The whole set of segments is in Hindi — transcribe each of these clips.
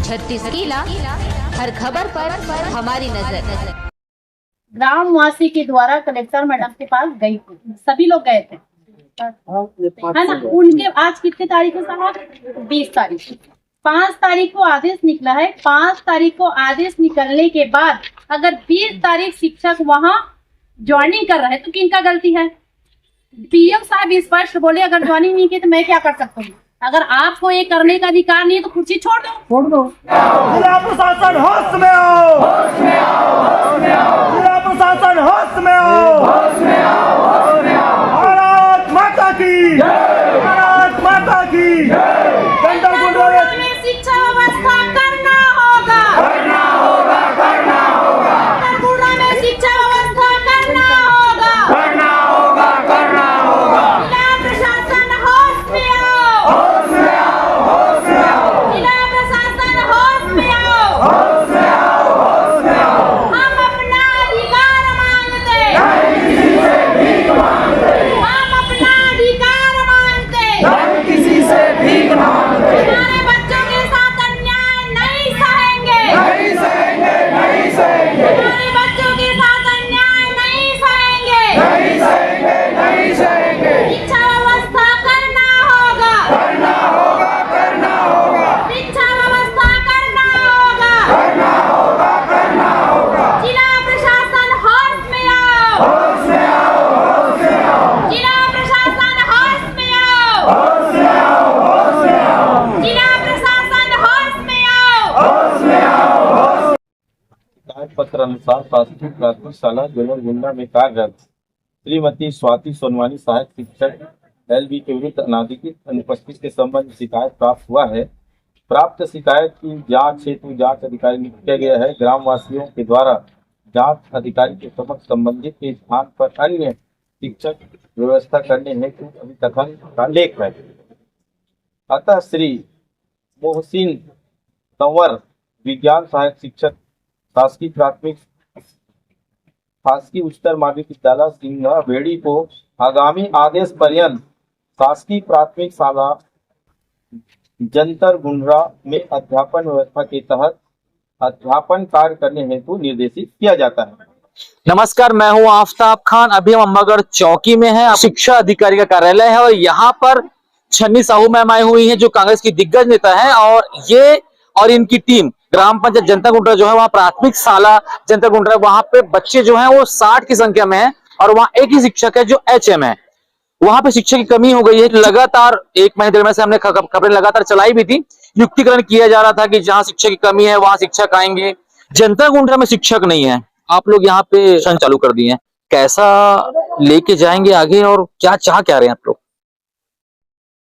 36 किला, हर खबर पर हमारी नजर। ग्रामवासी के द्वारा कलेक्टर मैडम के पास गई थी, सभी लोग गए थे, है ना। उनके आज कितने तारीख है साहब? 20 तारीख। 5 तारीख को आदेश निकला है। 5 तारीख को आदेश निकलने के बाद अगर 20 तारीख शिक्षक वहाँ ज्वाइनिंग कर रहे हैं तो किनका गलती है? पीएम साहब स्पष्ट बोले अगर ज्वाइनिंग नहीं की तो मैं क्या कर सकता हूँ। अगर आपको ये करने का अधिकार नहीं है तो कुर्सी छोड़ दो। जिला प्रशासन होश में आओ, होश में आओ, होश में आओ। जिला प्रशासन होश में आओ, होश में आओ, होश में आओ। भारत माता की जय, भारत माता की जय। जनता गुंडा में शिक्षा व्यवस्था करना होगा, करना होगा, करना होगा। गुंडा में शिक्षा व्यवस्था करना होगा, करना होगा, करना होगा। जिला प्रशासन होश में आओ, होश में आओ, होश में आओ। जिला प्रशासन होश में आओ। होश में आओ, होश में आओ। हम अपना अधिकार मांगते, नहीं किसी से भीख मांगते, हम अपना अधिकार मांगते। नहीं किसी से भीख मांगते। हमारे बच्चों के साथ अन्याय नहीं सहेंगे, नहीं सहेंगे, नहीं सहेंगे, हमारे बच्चों के साथ अन्याय नहीं सहेंगे। नहीं सहेंगे, नहीं सहेंगे। शिक्षा व्यवस्था करना होगा, करना होगा, करना होगा। शिक्षा व्यवस्था करना होगा। करना होगा, करना होगा। जिला प्रशासन होश में आओ, होश में आओ, होश में आओ। जिला प्रशासन होश में आओ, होश में आओ, होश में आओ। जिला प्रशासन होश में आओ। होश में आओ, होश। शिकायत पत्र अनुसार शासकीय प्राथमिक शाला जोलरगुंडा में कार्यरत श्रीमती स्वाति सोनवानी सहायक शिक्षक LB के विरुद्ध अनाधिकृत अनुपस्थिति के संबंध में शिकायत प्राप्त हुआ है। प्राप्त शिकायत की जांच हेतु जांच अधिकारी नियुक्त किया गया है। ग्रामवासियों के द्वारा जांच अधिकारी के समक्ष संबंधित के स्थान पर अन्य शिक्षक व्यवस्था करने हेतु अभी कथन का लेख है। अतः श्री मोहसिन तंवर विज्ञान सहायक शिक्षक शासकीय प्राथमिक शासकीय उच्चतर माध्यमिक विद्यालय सिंघा बेड़ी को आगामी आदेश पर्यंत शासकीय प्राथमिक शाला जंतर गुंडरा में अध्यापन व्यवस्था के तहत अध्यापन कार्य करने हेतु निर्देशित किया जाता है। नमस्कार, मैं हूं आफ्ताब खान। अभी हम अम्बागढ़ चौकी में हैं। शिक्षा अधिकारी का कार्यालय है और यहाँ पर छन्नी साहू मैम आई हुई हैं जो कांग्रेस की दिग्गज नेता हैं और ये और इनकी टीम ग्राम पंचायत जनता गुंडरा जो है वहाँ प्राथमिक शाला जनता गुंडरा, वहां पे बच्चे जो हैं वो 60 की संख्या में है और वहाँ एक ही शिक्षक है जो HM है। वहां पे शिक्षक की कमी हो गई है। लगातार 1 महीने 1.5 महीने से हमने खबरें लगातार चलाई भी थी। युक्तिकरण किया जा रहा था कि जहाँ शिक्षक की कमी है वहां शिक्षक आएंगे। जनता गुंडरा में शिक्षक नहीं है, आप लोग यहाँ पे शन चालू कर दिए हैं। कैसा लेके जाएंगे आगे और क्या चाह क्या रहे हैं आप लोग?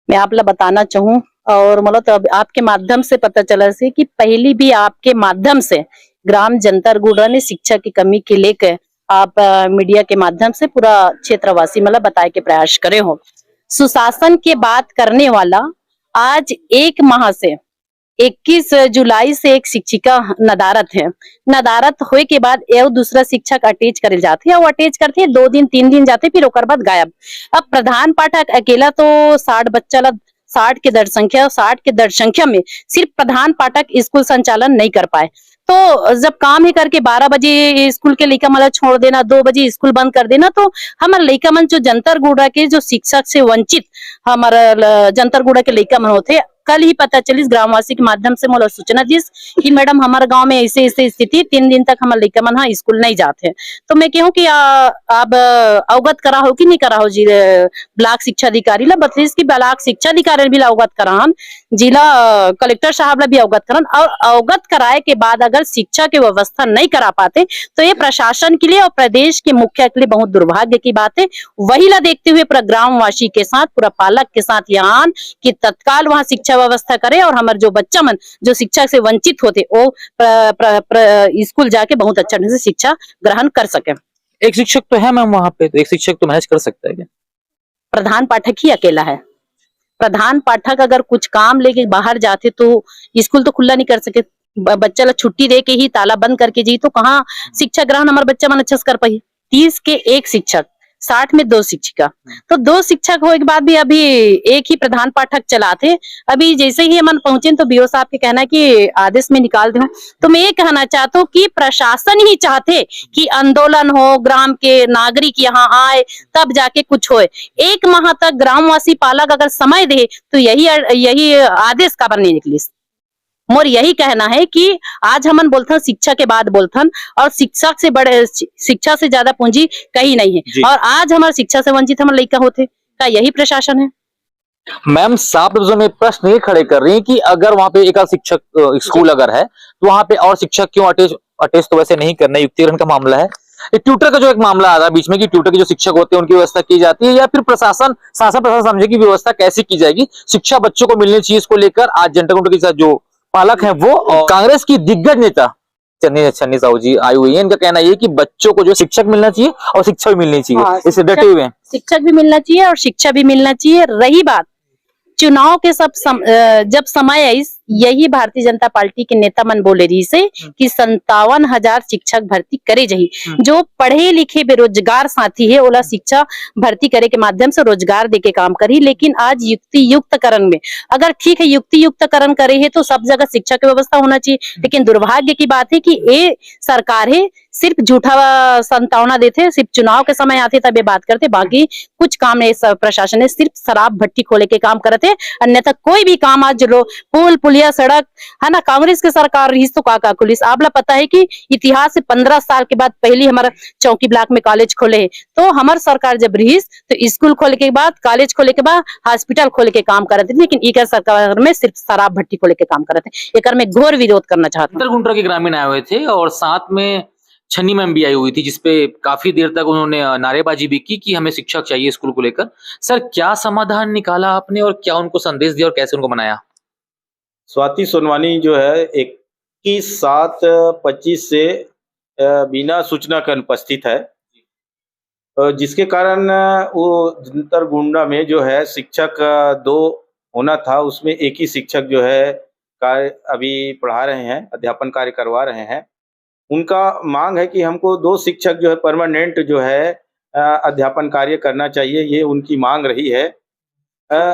मैं आप लोग बताना चाहूँ और मतलब तो आपके माध्यम से पता चला से कि पहली भी आपके माध्यम से ग्राम जंतर गुंडरा ने शिक्षा की कमी के लेकर आप मीडिया के माध्यम से पूरा क्षेत्रवासी मतलब बताए के प्रयास करे हो। सुशासन के बात करने वाला आज 1 माह से 21 जुलाई से एक शिक्षिका नदारत है। नदारत होए के बाद एवं दूसरा शिक्षक अटैच करे जाते हैं और अटैच करते हैं 2 दिन 3 दिन जाते फिर ओकर बाद गायब। अब प्रधान पाठक अकेला तो 60 बच्चा 60 के दर संख्या 60 के दर संख्या में सिर्फ प्रधान पाठक स्कूल संचालन नहीं कर पाए। तो जब काम ही करके 12 बजे स्कूल के लड़का मन छोड़ देना, 2 बजे स्कूल बंद कर देना, तो हमारे लड़का मन जो जंतर गुंडरा के जो शिक्षक से वंचित हमारा जंतर गुंडरा के लड़का मन होते। कल ही पता चली ग्रामवासी के माध्यम से मोला सूचना दिस कि मैडम हमारे गांव में ऐसे ऐसे स्थिति 3 दिन तक हमारे लड़का मन स्कूल नहीं जाते। तो मैं कहूँ कि आप अवगत करा हो कि नहीं करा हो जी ब्लॉक शिक्षा अधिकारी ला बतलीस की ब्लॉक शिक्षा अधिकारी भी अवगत करान, जिला कलेक्टर साहब ला भी अवगत करान और अवगत कराए के बाद अगर शिक्षा की व्यवस्था नहीं करा पाते तो ये प्रशासन के लिए और प्रदेश के मुखिया के लिए बहुत दुर्भाग्य की बात है। वही ला देखते हुए पूरा ग्रामवासी के साथ पूरा पालक के साथ यहाँ कि तत्काल वहाँ शिक्षा व्यवस्था करे और हमारे जो बच्चा मन जो शिक्षा से वंचित होते वो स्कूल जाके बहुत अच्छा ढंग से शिक्षा ग्रहण कर सके। एक शिक्षक तो है मैम वहां पे, तो एक शिक्षक तो मैनेज कर सकता है क्या? प्रधान पाठक ही अकेला है। प्रधान पाठक अगर कुछ काम लेके बाहर जाते तो स्कूल तो खुला नहीं कर सके। बच्चा ला छुट्टी दे के ही ताला बंद करके जी तो कहाँ शिक्षा ग्रहण हमारे बच्चा मन अच्छा से कर पाई। 30 के एक शिक्षक 60 में 2 शिक्षिका, तो 2 शिक्षक होने के बाद भी अभी एक ही प्रधान पाठक चलाते। अभी जैसे ही हम पहुंचे तो बीओ साहब के कहना है कि आदेश में निकाल दो। तो मैं ये कहना चाहता हूँ कि प्रशासन ही चाहते कि आंदोलन हो, ग्राम के नागरिक यहाँ आए, तब जाके कुछ होए। 1 माह तक ग्रामवासी पालक अगर समय दे तो यही आदेश काबर नहीं निकली। मोर यही कहना है कि आज हमन बोलथन शिक्षा के बाद बोलथन, और शिक्षा से ज्यादा पूंजी कहीं नहीं है, और आज हमारे शिक्षा से वंचित हमन लड़का होते, का यही प्रशासन है। मैम साफ लफ्जों में प्रश्न ये खड़े कर रही है कि अगर वहाँ पे एक शिक्षक स्कूल अगर है तो वहाँ पे और शिक्षक क्यों अटेच तो वैसे नहीं करना, युक्तिकरण का मामला है। ट्यूटर का जो एक मामला आ रहा है बीच में कि ट्यूटर के जो शिक्षक होते हैं उनकी व्यवस्था की जाती है, या फिर शासन प्रशासन समझे की व्यवस्था कैसे की जाएगी, शिक्षा बच्चों को मिलनी चाहिए, इसको लेकर आज जनता गुंडा के साथ जो पालक है वो और कांग्रेस की दिग्गज नेता छन्नी साहू जी आई हुई है। इनका कहना ये कि बच्चों को जो शिक्षक मिलना चाहिए और शिक्षा भी मिलनी चाहिए, इससे डटे हुए हैं। शिक्षक भी मिलना चाहिए और शिक्षा भी मिलना चाहिए। रही बात चुनाव के जब समय आई, यही भारतीय जनता पार्टी के नेता मन बोले रही से कि 57,000 शिक्षक भर्ती करे जही। जो पढ़े लिखे बेरोजगार साथी है ओला शिक्षा भर्ती करे के माध्यम से रोजगार दे के काम करी। लेकिन आज युक्ति युक्तकरण में अगर ठीक है युक्ति युक्तकरण करे है तो सब जगह शिक्षा की व्यवस्था होना चाहिए। लेकिन दुर्भाग्य की बात है कि ये सरकार है सिर्फ झूठा संतावना देते, सिर्फ चुनाव के समय आते तब ये बात करते, बाकी कुछ काम नहीं। प्रशासन ने सिर्फ शराब भट्टी खोले के काम करते, अन्यथा कोई भी काम आज पुल पुलिया सड़क है ना, कांग्रेस की सरकार रही तो का पुलिस आपला पता है कि इतिहास से 15 साल के बाद पहली हमारा चौकी ब्लॉक में कॉलेज खोले है। तो हमार सरकार जब रही तो स्कूल खोले के बाद, कॉलेज खोले के बाद हॉस्पिटल खोले के काम करते, लेकिन एक सरकार में सिर्फ शराब भट्टी खोले के काम करते। एक में घोर विरोध करना चाहते। जंतर-गुंडा के ग्रामीण आए हुए थे और साथ में छन्नी मैम भी आई हुई थी, जिसपे काफी देर तक उन्होंने नारेबाजी भी की कि हमें शिक्षक चाहिए स्कूल को लेकर। सर क्या समाधान निकाला आपने और क्या उनको संदेश दिया और कैसे उनको मनाया? स्वाति सोनवानी जो है 21/7/25 से बिना सूचना के अनुपस्थित है, जिसके कारण वो जंतर गुंडा में जो है शिक्षक 2 होना था, उसमें एक ही शिक्षक जो है कार्य अभी पढ़ा रहे हैं, अध्यापन कार्य करवा रहे हैं। उनका मांग है कि हमको 2 शिक्षक जो है परमानेंट जो है अध्यापन कार्य करना चाहिए, ये उनकी मांग रही है।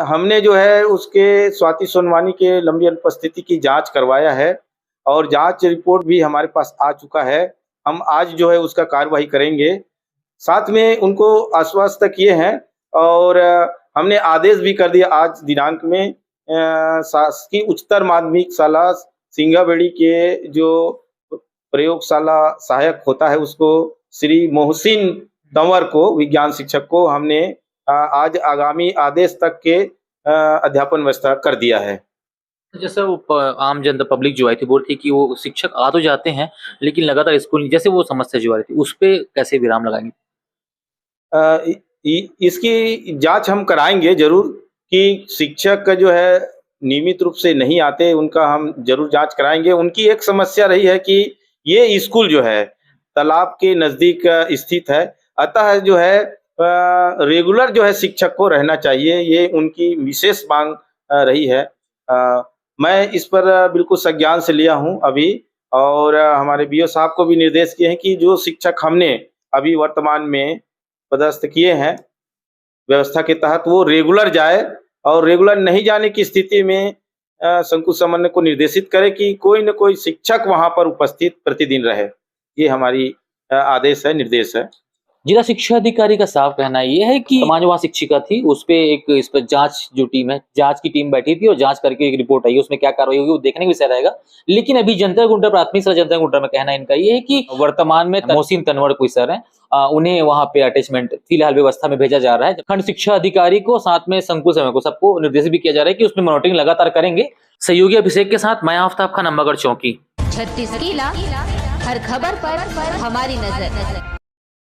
हमने जो है उसके स्वाति सोनवानी के लंबी अनुपस्थिति की जांच करवाया है और जांच रिपोर्ट भी हमारे पास आ चुका है। हम आज जो है उसका कार्रवाई करेंगे। साथ में उनको आश्वस्त किए हैं और हमने आदेश भी कर दिया आज दिनांक में शासकीय उच्चतर माध्यमिक शाला सिंगाबेड़ी के जो प्रयोगशाला सहायक होता है उसको श्री मोहसिन तंवर को, विज्ञान शिक्षक को, हमने आज आगामी आदेश तक के अध्यापन व्यवस्था कर दिया है। जैसे वो आम जनता पब्लिक जो आई थी बोल थी कि वो शिक्षक आ तो जाते हैं लेकिन लगातार स्कूल, जैसे वो समस्या जो आ रही थी उस पे कैसे विराम लगाएंगे? इसकी जांच हम कराएंगे जरूर कि शिक्षक जो है नियमित रूप से नहीं आते, उनका हम जरूर जांच कराएंगे। उनकी एक समस्या रही है कि ये स्कूल जो है तालाब के नजदीक स्थित है, अतः जो है रेगुलर जो है शिक्षक को रहना चाहिए, ये उनकी विशेष मांग रही है। मैं इस पर बिल्कुल संज्ञान से लिया हूं अभी, और हमारे बीओ साहब को भी निर्देश किए हैं कि जो शिक्षक हमने अभी वर्तमान में पदस्थ किए हैं व्यवस्था के तहत वो रेगुलर जाए, और रेगुलर नहीं जाने की स्थिति में संकुल समन्वय को निर्देशित करे कि कोई न कोई शिक्षक वहां पर उपस्थित प्रतिदिन रहे। ये हमारी आदेश है, निर्देश है। जिला शिक्षा अधिकारी का साफ कहना ये है कि समाज वहाँ शिक्षिका थी, उस पे इस पर जांच जो टीम है, जांच की टीम बैठी थी और जांच करके एक रिपोर्ट आई है, उसमें क्या कार्रवाई होगी वो देखने का विषय रहेगा। लेकिन अभी जनता गुंडा प्राथमिक सर जनता गुंडा में कहना इनका ये है कि वर्तमान में मोहसिन तनवर कोई सर है, उन्हें वहां पे अटैचमेंट फिलहाल व्यवस्था में भेजा जा रहा है। खंड शिक्षा अधिकारी को साथ में संकुल समय को सबको निर्देशित भी किया जा रहा है कि उसमें मॉनिटरिंग लगातार करेंगे। सहयोगी अभिषेक के साथ मैं आफ्ताब खान, अम्बागढ़ चौकी। 36 किला हर खबर पर हमारी नजर।